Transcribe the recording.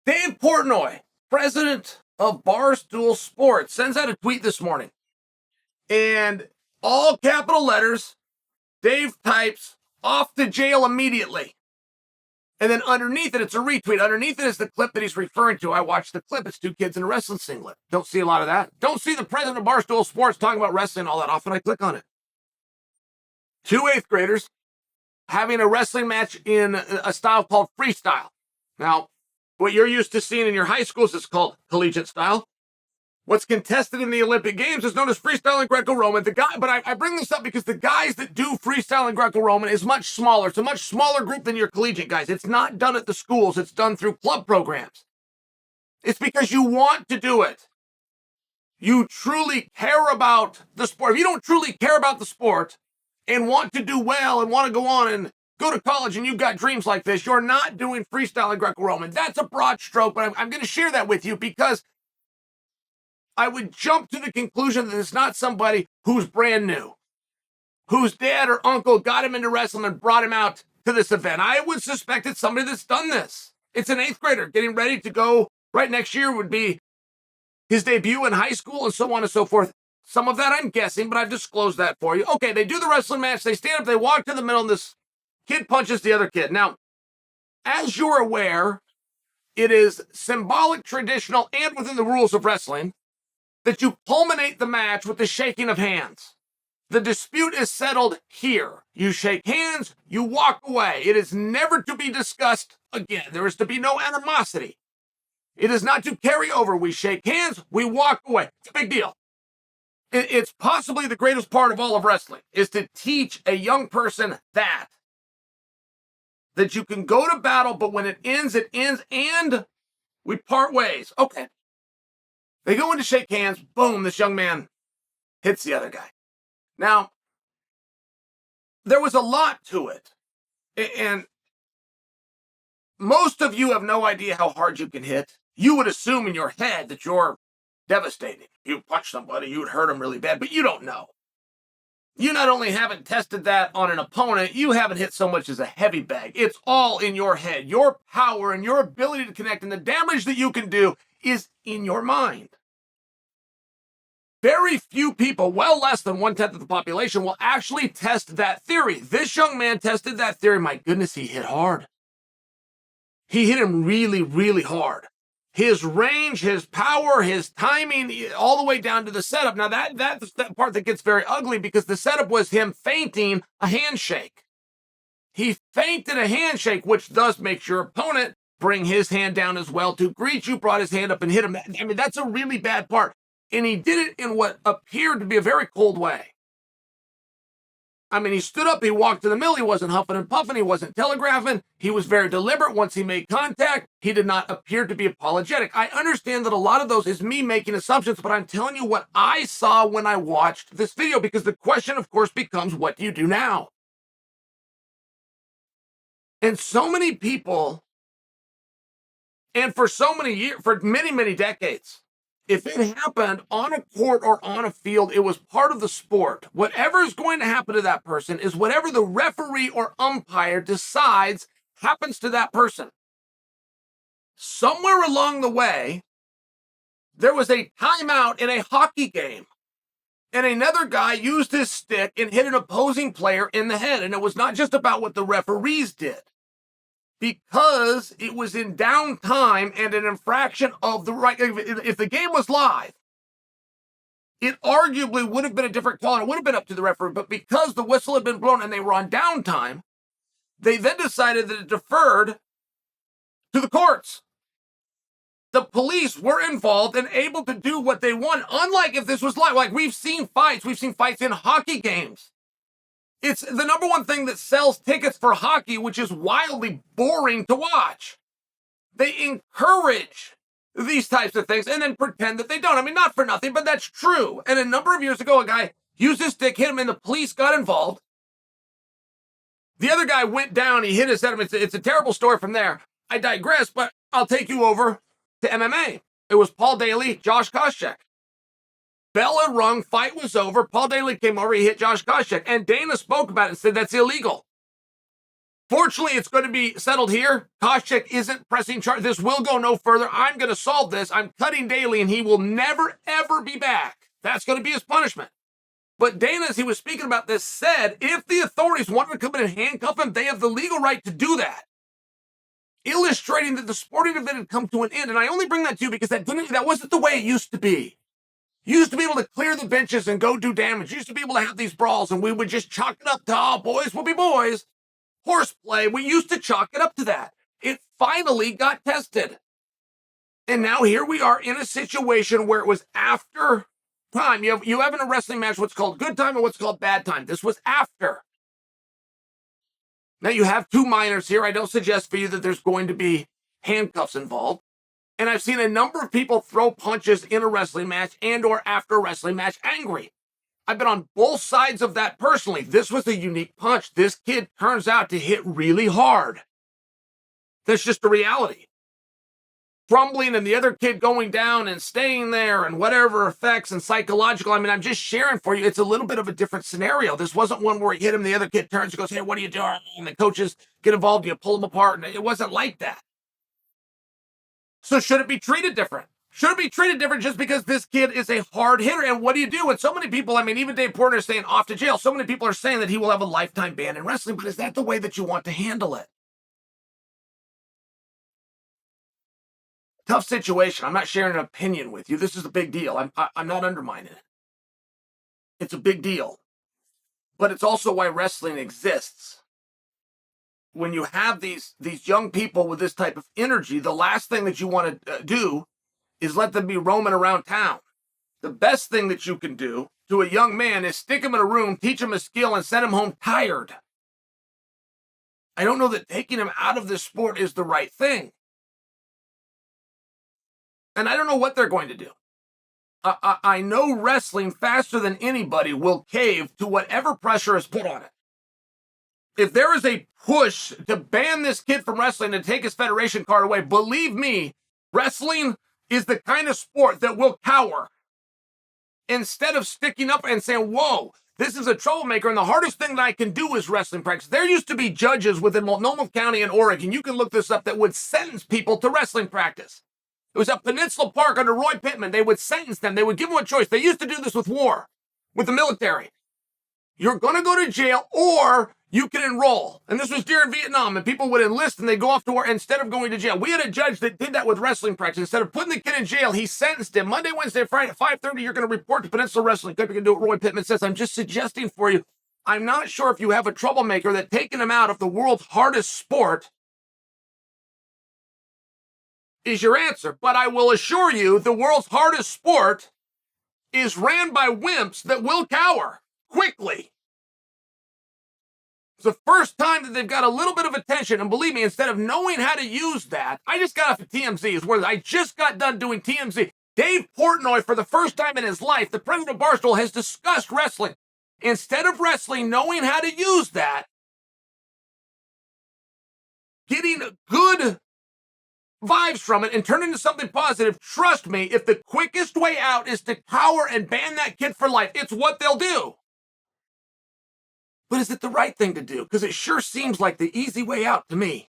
Dave Portnoy, president of Barstool Sports, sends out a tweet this morning. And all capital letters, Dave types, "off to jail immediately." And then underneath it, it's a retweet. Underneath it is the clip that he's referring to. I watched the clip. It's two kids in a wrestling singlet. Don't see a lot of that. Don't see the president of Barstool Sports talking about wrestling all that often. I click on it. Two eighth graders having a wrestling match in a style called freestyle. Now, what you're used to seeing in your high schools is called collegiate style. What's contested in the Olympic Games is known as freestyle and Greco-Roman. But I bring this up because the guys that do freestyle and Greco-Roman is much smaller. It's a much smaller group than your collegiate guys. It's not done at the schools. It's done through club programs. It's because you want to do it. You truly care about the sport. If you don't truly care about the sport and want to do well and want to go on and go to college and you've got dreams like this, you're not doing freestyle and Greco-Roman. That's a broad stroke, but I'm going to share that with you because I would jump to the conclusion that it's not somebody who's brand new, whose dad or uncle got him into wrestling and brought him out to this event. I would suspect it's somebody that's done this. It's an eighth grader getting ready to go. Right next year would be his debut in high school and so on and so forth. Some of that I'm guessing, but I've disclosed that for you. Okay, they do the wrestling match. They stand up, they walk to the middle, and this kid punches the other kid. Now, as you're aware, it is symbolic, traditional, and within the rules of wrestling that you culminate the match with the shaking of hands. The dispute is settled here. You shake hands, you walk away. It is never to be discussed again. There is to be no animosity. It is not to carry over. We shake hands, we walk away. It's a big deal. It's possibly the greatest part of all of wrestling, is to teach a young person that you can go to battle, but when it ends, and we part ways. Okay. They go in to shake hands. Boom, this young man hits the other guy. Now, there was a lot to it. And most of you have no idea how hard you can hit. You would assume in your head that you're devastating. You punch somebody, you would hurt them really bad, but you don't know. You not only haven't tested that on an opponent, you haven't hit so much as a heavy bag. It's all in your head. Your power and your ability to connect and the damage that you can do is in your mind. Very few people, well less than 1/10 of the population, will actually test that theory. This young man tested that theory. My goodness, he hit hard. He hit him really, really hard. His range, his power, his timing, all the way down to the setup. Now, that's that part that gets very ugly because the setup was him feinting a handshake. He feinted a handshake, which thus makes your opponent bring his hand down as well to greet you, brought his hand up and hit him. I mean, that's a really bad part. And he did it in what appeared to be a very cold way. I mean, he stood up, he walked to the middle, he wasn't huffing and puffing, he wasn't telegraphing, he was very deliberate. Once he made contact, he did not appear to be apologetic. I understand that a lot of those is me making assumptions, but I'm telling you what I saw when I watched this video, because the question, of course, becomes, what do you do now? And so many people, and for so many years, for many, many decades, if it happened on a court or on a field, it was part of the sport. Whatever is going to happen to that person is whatever the referee or umpire decides happens to that person. Somewhere along the way, there was a timeout in a hockey game, and another guy used his stick and hit an opposing player in the head. And it was not just about what the referees did, because it was in downtime and an infraction of the right. If the game was live, it arguably would have been a different call and it would have been up to the referee. But because the whistle had been blown and they were on downtime, they then decided that it deferred to the courts. The police were involved and able to do what they want. Unlike if this was live, like we've seen fights in hockey games. It's the number one thing that sells tickets for hockey, which is wildly boring to watch. They encourage these types of things and then pretend that they don't. I mean, not for nothing, but that's true. And a number of years ago, a guy used his stick, hit him, and the police got involved. The other guy went down, he hit his head. It's a terrible story from there. I digress, but I'll take you over to MMA. It was Paul Daly, Josh Koscheck. Bell had rung, fight was over. Paul Daly came over, he hit Josh Koscheck. And Dana spoke about it and said that's illegal. Fortunately, it's going to be settled here. Koscheck isn't pressing charge. This will go no further. I'm going to solve this. I'm cutting Daly, and he will never, ever be back. That's going to be his punishment. But Dana, as he was speaking about this, said if the authorities wanted to come in and handcuff him, they have the legal right to do that, illustrating that the sporting event had come to an end. And I only bring that to you because that wasn't the way it used to be. You used to be able to clear the benches and go do damage. You used to be able to have these brawls, and we would just chalk it up to, oh, boys will be boys. Horseplay, we used to chalk it up to that. It finally got tested. And now here we are in a situation where it was after time. You have in a wrestling match what's called good time and what's called bad time. This was after. Now you have two minors here. I don't suggest for you that there's going to be handcuffs involved. And I've seen a number of people throw punches in a wrestling match and or after a wrestling match angry. I've been on both sides of that personally. This was a unique punch. This kid turns out to hit really hard. That's just the reality. Crumbling and the other kid going down and staying there and whatever effects and psychological. I mean, I'm just sharing for you. It's a little bit of a different scenario. This wasn't one where he hit him, the other kid turns and goes, hey, what are you doing? And the coaches get involved, you pull them apart. And it wasn't like that. So should it be treated different? Should it be treated different just because this kid is a hard hitter? And what do you do? And so many people, I mean, even Dave Portner is saying off to jail. So many people are saying that he will have a lifetime ban in wrestling. But is that the way that you want to handle it? Tough situation. I'm not sharing an opinion with you. This is a big deal. I'm not undermining it. It's a big deal. But it's also why wrestling exists. When you have these young people with this type of energy, the last thing that you want to do is let them be roaming around town. The best thing that you can do to a young man is stick him in a room, teach him a skill, and send him home tired. I don't know that taking him out of this sport is the right thing. And I don't know what they're going to do. I know wrestling faster than anybody will cave to whatever pressure is put on it. If there is a push to ban this kid from wrestling and take his federation card away, believe me, wrestling is the kind of sport that will cower. Instead of sticking up and saying, whoa, this is a troublemaker, and the hardest thing that I can do is wrestling practice. There used to be judges within Multnomah County in Oregon, you can look this up, that would sentence people to wrestling practice. It was at Peninsula Park under Roy Pittman. They would sentence them. They would give them a choice. They used to do this with war, with the military. You're going to go to jail or you can enroll. And this was during Vietnam, and people would enlist and they'd go off to war instead of going to jail. We had a judge that did that with wrestling practice. Instead of putting the kid in jail, he sentenced him. Monday, Wednesday, Friday at 5:30, you're going to report to Peninsula Wrestling Club. You can do what Roy Pittman says. I'm just suggesting for you. I'm not sure if you have a troublemaker that taking him out of the world's hardest sport is your answer. But I will assure you, the world's hardest sport is ran by wimps that will cower quickly. It's the first time that they've got a little bit of attention, and believe me, instead of knowing how to use that, I just got off of TMZ, is where I just got done doing TMZ. Dave Portnoy, for the first time in his life, the president of Barstool, has discussed wrestling. Instead of wrestling, knowing how to use that, getting good vibes from it and turn into something positive, trust me, if the quickest way out is to cower and ban that kid for life, it's what they'll do. But is it the right thing to do? Because it sure seems like the easy way out to me.